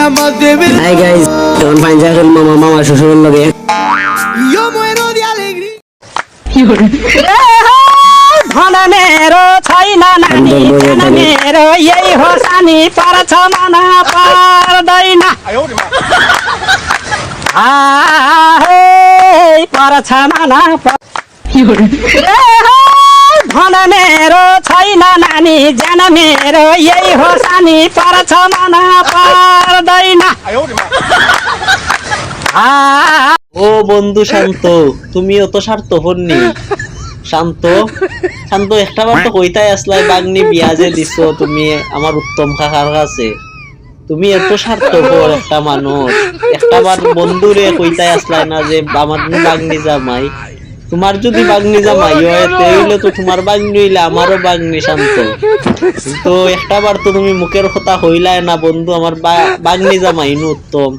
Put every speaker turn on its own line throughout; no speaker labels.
Hi guys, এখন fine যাবেন মামা শ্বশুরের লগে।
ধনমেরো ছাইনা নানি ধনমেরো এই হোসানি পারছ মানা পার দইনা পারছ মানা ধনমেরো ছাইনা নানি জনমেরো এই হোসানি পারছ মানা পার দইনা।
ও বন্ধু শান্ত, তুমিও তো স্বার্থপর নি। শান্ত শান্ত একটা বার তো কইতাই আসলাই বাগনি বিয়া যে দিছো তুমি আমার উত্তম কাকার কাছে। তুমি এত স্বার্থপর একটা মানুষ, একটা বার বন্ধুরে কইতাই আসলাই না যে আমার বাগনি জামাই। তোমার যদি বাগনি জামাই হয় তাহলে তো তোমার বাগনি হইলে আমারও বাগনি। শান্ত কিন্তু একটা বার তো তুমি মুখের কথা হইলাই না বন্ধু আমার বাগনি জামাই নু উত্তম।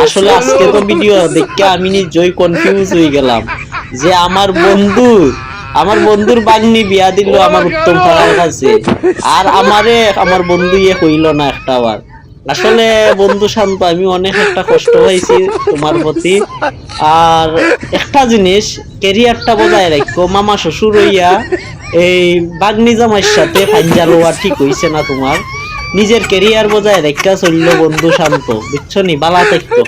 আসলে আজকে তো ভিডিও দেখে আমি নিজেই কনফিউজ হয়ে গেলাম যে আমার বন্ধুর বাগনি বিয়া দিল আমার উত্তম কাকার কাছে, আর আমার বন্ধু ইয়ে হইল না একটা বার। আসলে বন্ধু শান্ত, আমি অনেক একটা কষ্ট পাইছি তোমার প্রতি। আর একটা জিনিস, ক্যারিয়ারটা বজায় রাখো। মামা শ্বশুর হইয়া এই বাগনি জামাইয়ের সাথে ফাঞ্জা লওয়া ঠিক হইছে না তোমার। নিজের ক্যারিয়ার বজায় রাখা চললো বন্ধু শান্ত, বুঝছো নি? বালা থাকতো।